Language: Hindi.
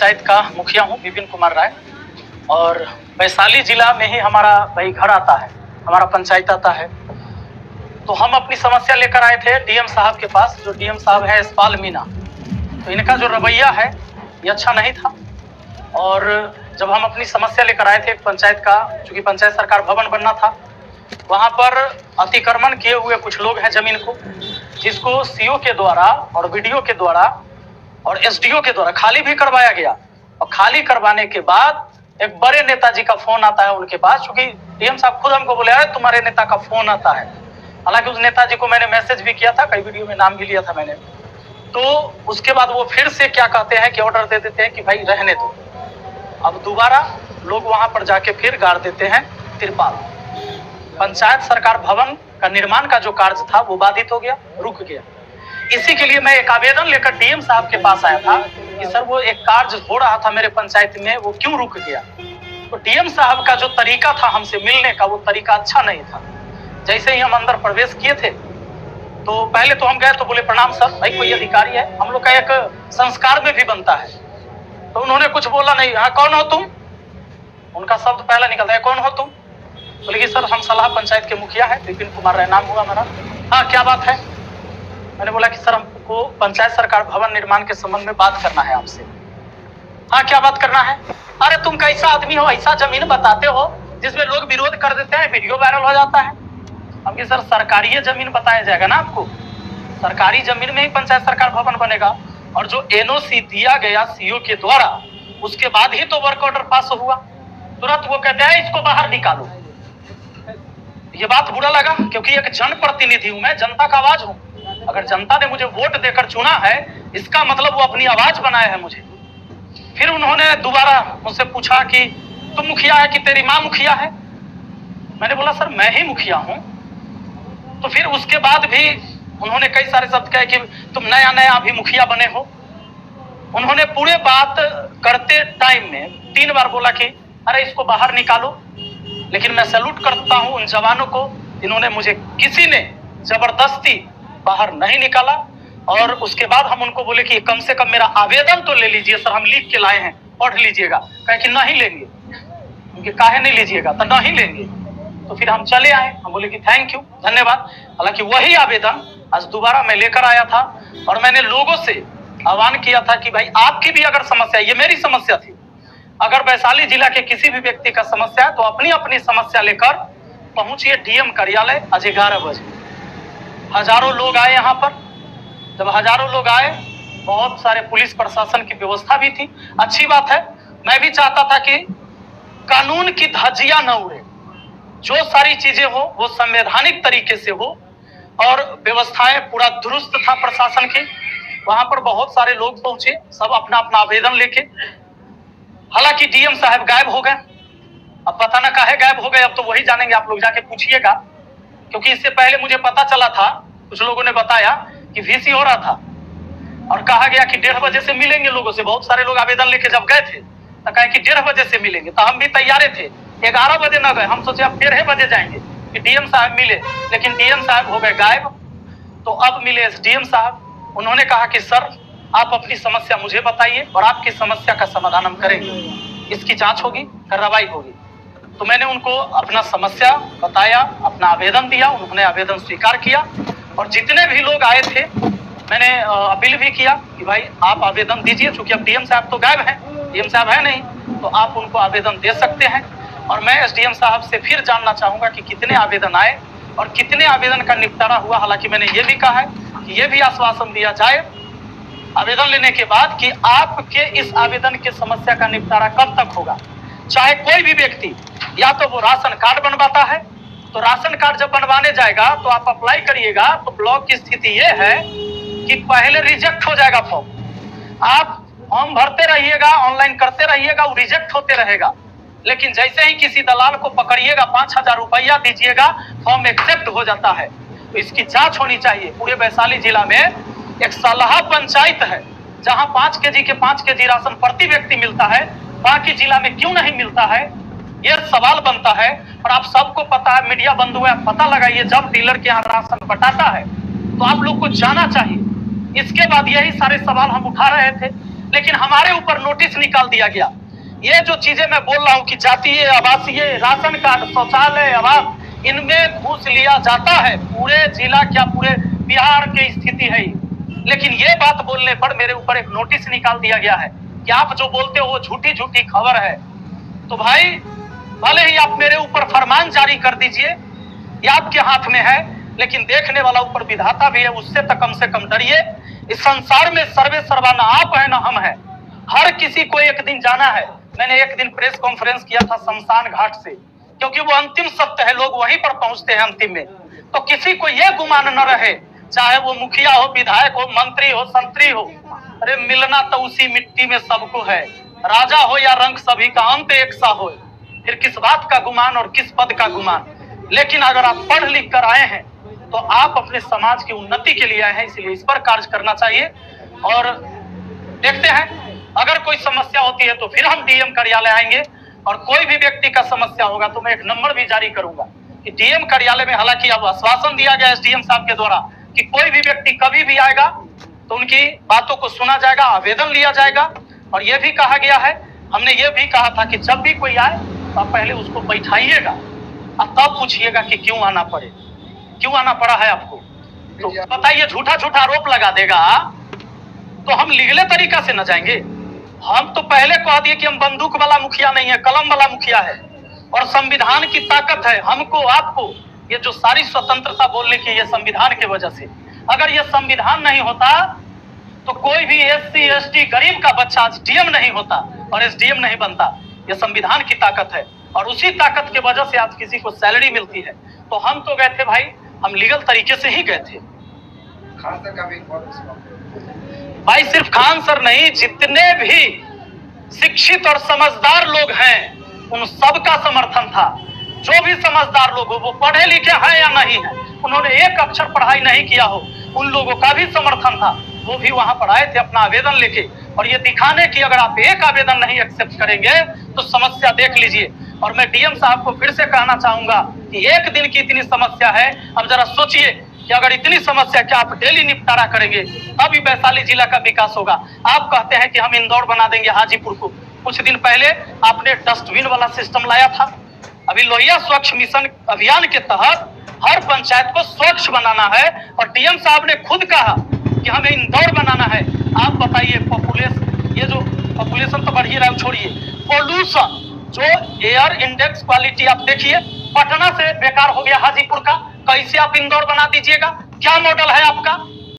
पंचायत का मुखिया हूँ विपिन कुमार राय। और वैशाली जिला में ही हमारा भाई घर आता है, हमारा पंचायत आता है। तो हम अपनी समस्या लेकर आए थे डीएम साहब के पास, जो डीएम साहब है यशपाल मीणा। तो इनका जो रवैया है ये अच्छा नहीं था। और जब हम अपनी समस्या लेकर आए थे पंचायत का, चूंकि पंचायत सरकार भवन बनना था, वहाँ पर अतिक्रमण किए हुए कुछ लोग हैं जमीन को, जिसको सीओ के द्वारा और वीडियो के द्वारा और एसडीओ के द्वारा खाली भी करवाया गया। और खाली करवाने के बाद एक बड़े नेताजी का फोन आता है उनके पास, क्योंकि डीएम साहब खुद हमको बोले अरे तुम्हारे नेता का फोन आता है। हालांकि उस नेताजी को मैंने मैसेज भी किया था, कई वीडियो में नाम भी लिया था मैंने। तो उसके बाद वो फिर से क्या कहते हैं कि ऑर्डर दे देते हैं कि भाई रहने दो। अब दोबारा लोग वहां पर जाके फिर गाड़ देते हैं तिरपाल। पंचायत सरकार भवन का निर्माण का जो कार्य था वो बाधित हो गया, रुक गया। इसी के लिए मैं एक आवेदन लेकर डीएम साहब के पास आया था कि सर वो एक कार्य हो रहा था मेरे पंचायत में, वो क्यों रुक गया। तो डीएम साहब का जो तरीका था हमसे मिलने का, वो तरीका अच्छा नहीं था। जैसे ही हम अंदर प्रवेश किए थे तो पहले तो हम गए तो बोले प्रणाम सर, भाई कोई अधिकारी है, हम लोग का एक संस्कार में भी बनता है। तो उन्होंने कुछ बोला नहीं। हाँ कौन हो तुम, उनका शब्द पहला निकलता है कौन हो तुम। बोले कि सर हम सलाह पंचायत के मुखिया है, विपिन कुमार राय नाम हुआ मेरा। हाँ क्या बात है। मैंने बोला कि सर हमको पंचायत सरकार भवन निर्माण के संबंध में बात करना है आपसे। हाँ क्या बात करना है। अरे तुम कैसा आदमी हो, ऐसा जमीन बताते हो जिसमें लोग विरोध कर देते हैं, वीडियो वायरल हो जाता है। अब कि सर सरकारी जमीन बताया जाएगा ना आपको, सरकारी जमीन में ही पंचायत सरकार भवन बनेगा। और जो एनओसी दिया गया सीओ के द्वारा, उसके बाद ही तो वर्क ऑर्डर पास हुआ। तुरंत वो कहते हैं इसको बाहर निकालो। ये बात बुरा लगा, क्योंकि एक जनप्रतिनिधि हूं मैं, जनता का आवाज हूं। अगर जनता ने मुझे वोट देकर चुना है, इसका मतलब वो अपनी आवाज बनाया है मुझे। फिर उन्होंने दोबारा मुझसे पूछा कि तुम मुखिया है कि तेरी माँ मुखिया है। मैंने बोला सर मैं ही मुखिया हूं। तो फिर उसके बाद भी उन्होंने कई सारे शब्द कहे कि तुम नया नया अभी मुखिया बने हो। उन्होंने पूरे बात करते टाइम में 3 बार बोला कि अरे इसको बाहर निकालो। लेकिन मैं सैल्यूट करता हूं उन जवानों को, इन्होंने मुझे किसी ने जबरदस्ती बाहर नहीं निकाला। और उसके बाद हम उनको बोले कि कम से कम मेरा आवेदन तो ले लीजिए सर, हम लिख के लाए हैं, पढ़ लीजिएगा। कहे कि नहीं लेंगे। उनके काहे नहीं लीजिएगा, तो नहीं लेंगे। तो फिर हम चले आए, हम बोले कि थैंक यू, धन्यवाद। हालांकि वही आवेदन आज दोबारा मैं लेकर आया था और मैंने लोगों से आह्वान किया था कि भाई आपकी भी अगर समस्या, ये मेरी समस्या थी, अगर वैशाली जिला के किसी भी व्यक्ति का समस्या है तो अपनी अपनी समस्या लेकर पहुंचिए डीएम कार्यालय आज 11 बजे। हजारों लोग आए यहाँ पर। जब हजारों लोग आए, बहुत सारे पुलिस प्रशासन की व्यवस्था भी थी, अच्छी बात है। मैं भी चाहता था कि कानून की धज्जियां न उड़े, जो सारी चीजें हो वो संवैधानिक तरीके से हो और व्यवस्थाएं पूरा दुरुस्त था प्रशासन की। वहां पर बहुत सारे लोग पहुंचे, सब अपना अपना आवेदन लेके। हालांकि डीएम साहब गायब हो गए। अब पता ना काहे गायब हो गए, अब तो वही जानेंगे, आप लोग जाके पूछिएगा। क्योंकि इससे पहले मुझे पता चला था, कुछ लोगों ने बताया कि वीसी हो रहा था और कहा गया कि 1:30 बजे से मिलेंगे लोगों से। बहुत सारे लोग आवेदन लेके जब गए थे तो कहे कि 1:30 बजे से मिलेंगे। तो हम भी तैयार थे, 11 बजे न गए, हम सोचे अब 1:30 बजे जाएंगे कि डीएम साहब मिले। लेकिन डीएम साहब हो गए गायब। तो अब मिले एसडीएम साहब। उन्होंने कहा कि सर आप अपनी समस्या मुझे बताइए और आपकी समस्या का समाधान हम करेंगे, इसकी जांच होगी, कार्रवाई होगी। तो मैंने उनको अपना समस्या बताया, अपना आवेदन दिया, उन्होंने आवेदन स्वीकार किया। और जितने भी लोग आए थे मैंने अपील भी किया कि भाई आप आवेदन दीजिए, चूंकि अब डीएम साहब तो गायब हैं, डीएम साहब है नहीं, तो आप उनको आवेदन दे सकते हैं। और मैं एसडीएम साहब से फिर जानना चाहूंगा कि कितने आवेदन आए और कितने आवेदन का निपटारा हुआ। हालांकि मैंने ये भी कहा है कि ये भी आश्वासन दिया जाए आवेदन लेने के बाद कि आपके इस आवेदन की समस्या का निपटारा कब तक होगा। चाहे कोई भी व्यक्ति, या तो वो राशन कार्ड बनवाता है, तो राशन कार्ड जब बनवाने जाएगा तो आप अप्लाई करिएगा, तो ब्लॉक की स्थिति ये है कि पहले रिजेक्ट हो जाएगा फॉर्म। आप फॉर्म भरते रहिएगा, ऑनलाइन करते रहिएगा, वो रिजेक्ट होते रहेगा। लेकिन जैसे ही किसी दलाल को पकड़िएगा, 5000 रुपया दीजिएगा, फॉर्म एक्सेप्ट हो जाता है। तो इसकी जांच होनी चाहिए। पूरे वैशाली जिला में एक सलाह पंचायत है जहां 5 केजी के 5 केजी राशन प्रति व्यक्ति मिलता है, बाकी जिला में क्यों नहीं मिलता है, यह सवाल बनता है। और आप सबको पता है, मीडिया बंधु है, पता लगाइए, जब डीलर के यहाँ राशन बटाता है तो आप लोग को जाना चाहिए। इसके बाद यही सारे सवाल हम उठा रहे थे लेकिन हमारे ऊपर नोटिस निकाल दिया गया। ये जो चीजें मैं बोल रहा हूँ कि जातीय, आवासीय, राशन कार्ड, शौचालय, आवास, इनमें घूस लिया जाता है। पूरे जिला क्या पूरे बिहार की स्थिति है। लेकिन ये बात बोलने पर मेरे ऊपर एक नोटिस निकाल दिया गया है कि आप जो बोलते हो वो झूठी झूठी खबर है। तो भाई भले ही आप मेरे ऊपर फरमान जारी कर दीजिए, ये आपके हाथ में है, लेकिन देखने वाला ऊपर विधाता भी है, उससे तो कम से कम डरिए। इस संसार में सर्वे सर्वा ना आप है ना हम है, हर किसी को एक दिन जाना है। मैंने एक दिन प्रेस कॉन्फ्रेंस किया था शमशान घाट से, क्योंकि वो अंतिम सत्य है, लोग वहीं पर पहुंचते हैं अंतिम में। तो किसी को ये गुमान न रहे, चाहे वो मुखिया हो, विधायक हो, मंत्री हो, संतरी हो, अरे मिलना तो उसी मिट्टी में सबको है। राजा हो या रंक, सभी का अंत एक सा हो। फिर किस बात का गुमान और किस पद का गुमान। लेकिन अगर आप पढ़ लिख कर आए हैं तो आप अपने समाज की उन्नति के लिए आए हैं, इसलिए इस पर कार्य करना चाहिए। और देखते हैं अगर कोई समस्या होती है तो फिर हम डीएम कार्यालय आएंगे, और कोई भी व्यक्ति का समस्या होगा तो मैं एक नंबर भी जारी करूंगा कि डीएम कार्यालय में, हालांकि अब आश्वासन दिया गया एसडीएम साहब के द्वारा कि कोई भी व्यक्ति कभी भी आएगा तो उनकी बातों को सुना जाएगा, आवेदन लिया जाएगा। और यह भी कहा गया है, हमने ये भी कहा था कि जब भी कोई आए तो आप पहले उसको बैठाइएगा और तब पूछिएगा कि क्यों आना पड़े, क्यों आना पड़ा है आपको। तो बताइए, झूठा झूठा आरोप लगा देगा तो हम लीगल तरीका से न जाएंगे। हम तो पहले कह दिए कि हम बंदूक वाला मुखिया नहीं है, कलम वाला मुखिया है, और संविधान की ताकत है हमको आपको। ये जो सारी स्वतंत्रता बोलने की, ये संविधान की वजह से। अगर ये संविधान नहीं होता तो कोई भी एससी एसटी गरीब का बच्चा आज डीएम नहीं होता और एसडीएम नहीं बनता। ये संविधान की ताकत है, और उसी ताकत की वजह से आज किसी को सैलरी मिलती है। तो हम तो गए थे भाई, हम लीगल तरीके से ही गए थे। खान सर का भी भाई सिर्फ खान सर नहीं, जितने भी शिक्षित और समझदार लोग हैं उन सबका समर्थन था। जो भी समझदार लोग हो, वो पढ़े लिखे हैं या नहीं है, उन्होंने एक अक्षर पढ़ाई नहीं किया हो, उन लोगों का भी समर्थन था। वो भी वहां पर आए थे अपना आवेदन लेके, और ये दिखाने की अगर आप एक आवेदन नहीं एक्सेप्ट करेंगे तो समस्या देख लीजिए। और मैं डीएम साहब को फिर से कहना चाहूंगा कि एक दिन की इतनी समस्या है, अब जरा सोचिए कि अगर इतनी समस्या क्या आप डेली निपटारा करेंगे तभी वैशाली जिला का विकास होगा। आप कहते हैं कि हम इंदौर बना देंगे हाजीपुर को। कुछ दिन पहले आपने डस्टबिन वाला सिस्टम लाया था। अभी लोहिया स्वच्छ मिशन अभियान के तहत हर पंचायत को स्वच्छ बनाना है, और डीएम साहब ने खुद कहा कि हमें इंदौर बनाना है। आप बताइए, पॉपुलेशन, ये जो पॉपुलेशन तो बढ़ ही रहा है, छोड़िए पोल्यूशन, जो एयर इंडेक्स क्वालिटी आप देखिए, पटना से बेकार हो गया हाजीपुर का, कैसे आप इंदौर बना दीजिएगा? क्या मॉडल है आपका?